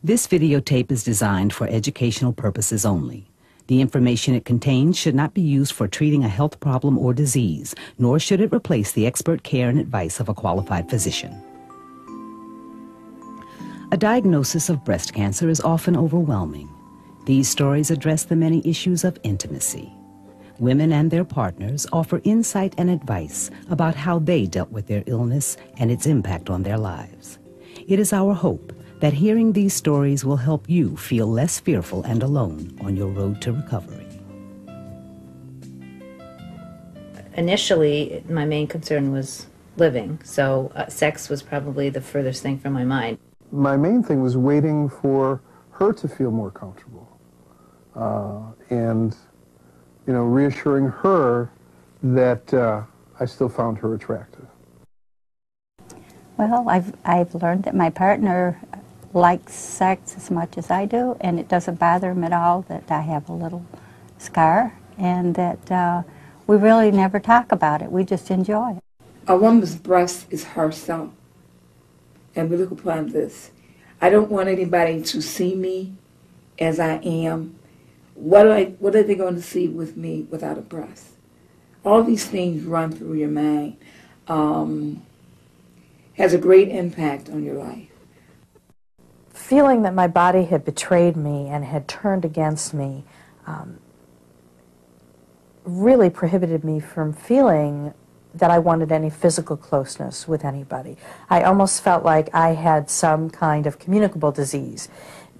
This videotape is designed for educational purposes only. The information it contains should not be used for treating a health problem or disease, nor should it replace the expert care and advice of a qualified physician. A diagnosis of breast cancer is often overwhelming. These stories address the many issues of intimacy. Women and their partners offer insight and advice about how they dealt with their illness and its impact on their lives. It is our hope that hearing these stories will help you feel less fearful and alone on your road to recovery. Initially, my main concern was living, so sex was probably the furthest thing from my mind. My main thing was waiting for her to feel more comfortable and, you know, reassuring her that I still found her attractive. Well, I've learned that my partner likes sex as much as I do, and it doesn't bother him at all that I have a little scar, and that we really never talk about it. We just enjoy it. A woman's breast is herself, and we look upon this. I don't want anybody to see me as I am. What are they going to see with me without a breast? All these things run through your mind. Has a great impact on your life. Feeling that my body had betrayed me and had turned against me really prohibited me from feeling that I wanted any physical closeness with anybody. I almost felt like I had some kind of communicable disease,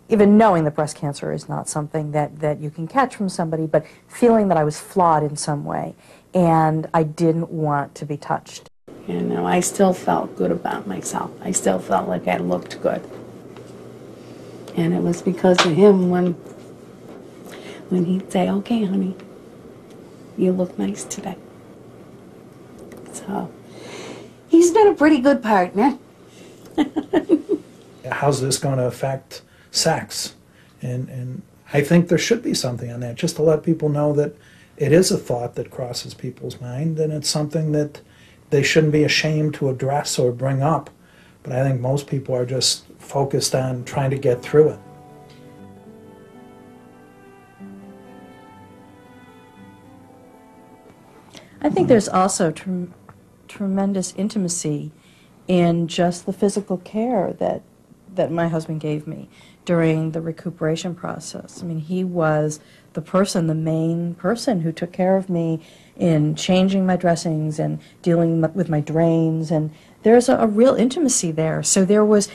even knowing that breast cancer is not something that you can catch from somebody, but feeling that I was flawed in some way, and I didn't want to be touched. You know, I still felt good about myself. I still felt like I looked good. And it was because of him when he'd say, "Okay, honey, you look nice today." So, he's been a pretty good partner. How's this going to affect sex? And I think there should be something on that, just to let people know that it is a thought that crosses people's mind, and it's something that they shouldn't be ashamed to address or bring up. But I think most people are just focused on trying to get through it. I think there's also tremendous intimacy in just the physical care that my husband gave me during the recuperation process. I mean, he was the main person who took care of me in changing my dressings and dealing with my drains, and there's a real intimacy there. So there was,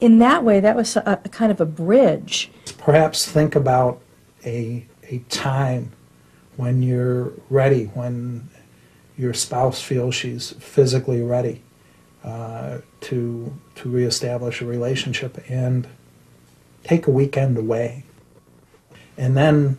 in that way, that was a kind of a bridge. Perhaps think about a time when you're ready, when your spouse feels she's physically ready to reestablish a relationship, and take a weekend away, and then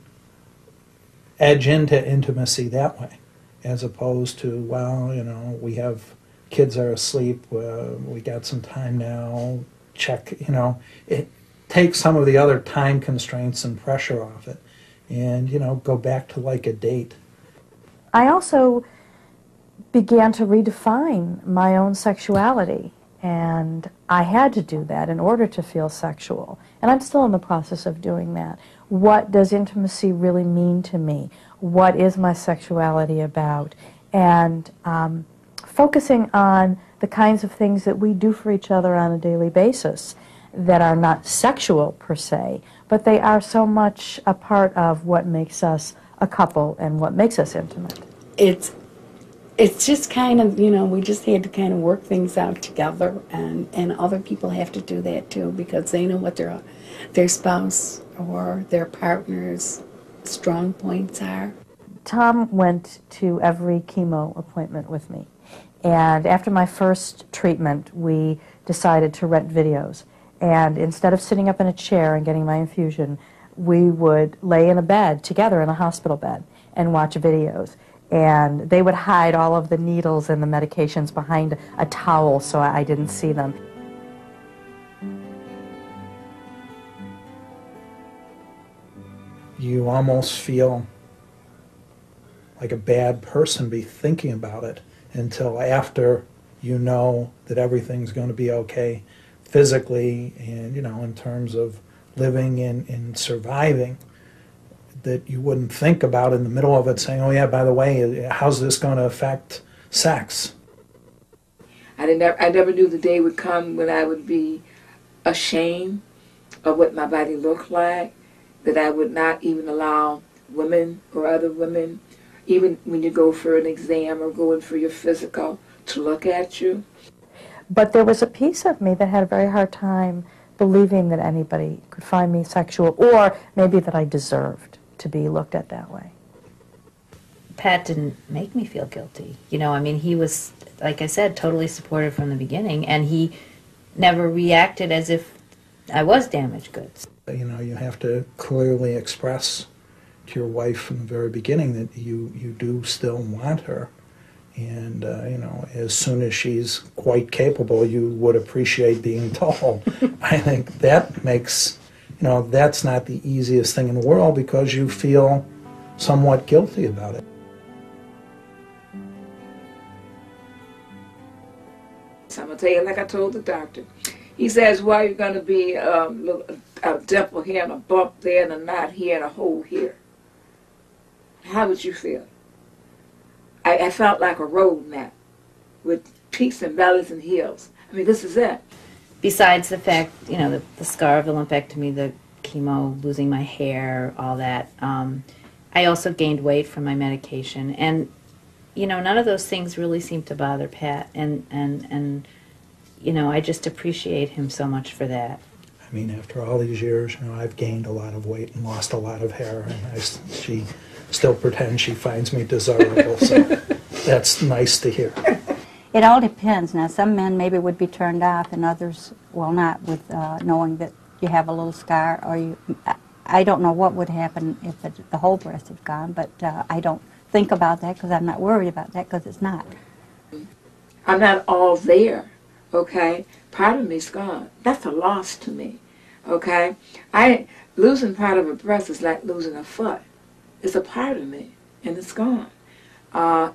edge into intimacy that way, as opposed to, well, you know, we have kids are asleep, we got some time now, check, you know, it takes some of the other time constraints and pressure off it, and, you know, go back to like a date. I also began to redefine my own sexuality, and I had to do that in order to feel sexual, and I'm still in the process of doing that. What does intimacy really mean to me? What is my sexuality about? And focusing on the kinds of things that we do for each other on a daily basis that are not sexual per se, but they are so much a part of what makes us a couple and what makes us intimate. It's just kind of, you know, we just had to kind of work things out together, and other people have to do that too, because they know what their spouse or their partner's strong points are. Tom went to every chemo appointment with me, and after my first treatment, we decided to rent videos, and instead of sitting up in a chair and getting my infusion, we would lay in a bed together, in a hospital bed, and watch videos. And they would hide all of the needles and the medications behind a towel so I didn't see them. You almost feel like a bad person be thinking about it until after you know that everything's going to be okay physically and, you know, in terms of living and surviving that you wouldn't think about in the middle of it saying, oh yeah, by the way, how's this going to affect sex? I never knew the day would come when I would be ashamed of what my body looked like, that I would not even allow women or other women, even when you go for an exam or going for your physical, to look at you. But there was a piece of me that had a very hard time believing that anybody could find me sexual, or maybe that I deserved to be looked at that way. Pat didn't make me feel guilty. You know, I mean, he was, like I said, totally supportive from the beginning, and he never reacted as if I was damaged goods. You know, you have to clearly express to your wife from the very beginning that you do still want her. And, you know, as soon as she's quite capable, you would appreciate being told. I think that makes, you know, that's not the easiest thing in the world because you feel somewhat guilty about it. I'm going to tell you, like I told the doctor, he says, why are you going to be a dimple here and a bump there and a knot here and a hole here? How would you feel? I felt like a road map with peaks and valleys and hills. I mean, this is it. Besides the fact, you know, the scar of the lumpectomy, the chemo, losing my hair, all that, I also gained weight from my medication. And, you know, none of those things really seemed to bother Pat. And you know, I just appreciate him so much for that. I mean, after all these years, you know, I've gained a lot of weight and lost a lot of hair, and she still pretends she finds me desirable, so that's nice to hear. It all depends. Now, some men maybe would be turned off, and others will not, with knowing that you have a little scar, or you. I don't know what would happen if the whole breast had gone, but I don't think about that because I'm not worried about that because it's not. I'm not all there, okay? Part of me's gone. That's a loss to me, okay? Losing part of a breast is like losing a foot. It's a part of me, and it's gone.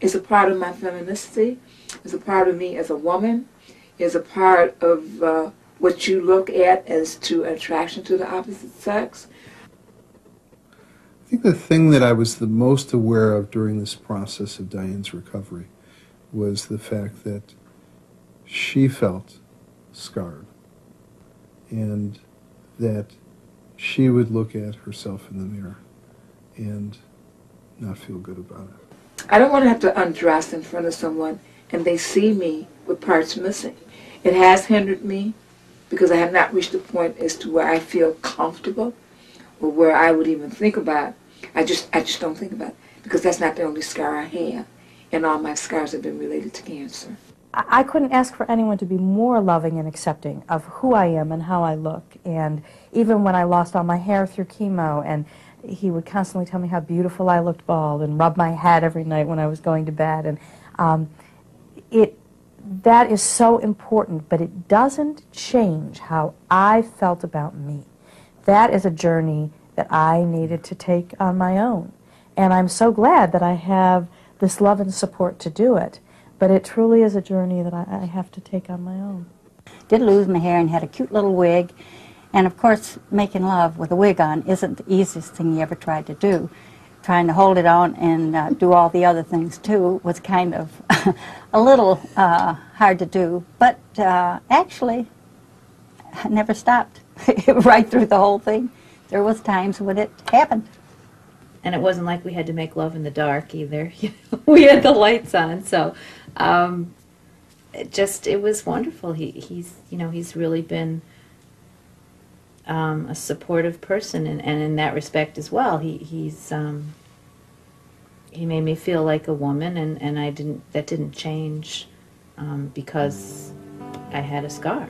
It's a part of my femininity. It's a part of me as a woman. It's a part of what you look at as to attraction to the opposite sex. I think the thing that I was the most aware of during this process of Diane's recovery was the fact that she felt scarred, and that she would look at herself in the mirror and not feel good about it. I don't want to have to undress in front of someone and they see me with parts missing. It has hindered me because I have not reached a point as to where I feel comfortable or where I would even think about. I just don't think about it because that's not the only scar I have, and all my scars have been related to cancer. I couldn't ask for anyone to be more loving and accepting of who I am and how I look. And even when I lost all my hair through chemo, and he would constantly tell me how beautiful I looked bald and rub my head every night when I was going to bed. And that is so important, but it doesn't change how I felt about me. That is a journey that I needed to take on my own. And I'm so glad that I have this love and support to do it. But it truly is a journey that I have to take on my own. Did lose my hair and had a cute little wig. And of course, making love with a wig on isn't the easiest thing you ever tried to do. Trying to hold it on and do all the other things too was kind of a little hard to do. But actually, I never stopped right through the whole thing. There was times when it happened. And it wasn't like we had to make love in the dark either. You know, we had the lights on, so it was wonderful. He's really been a supportive person, and in that respect as well. He made me feel like a woman, and that didn't change because I had a scar.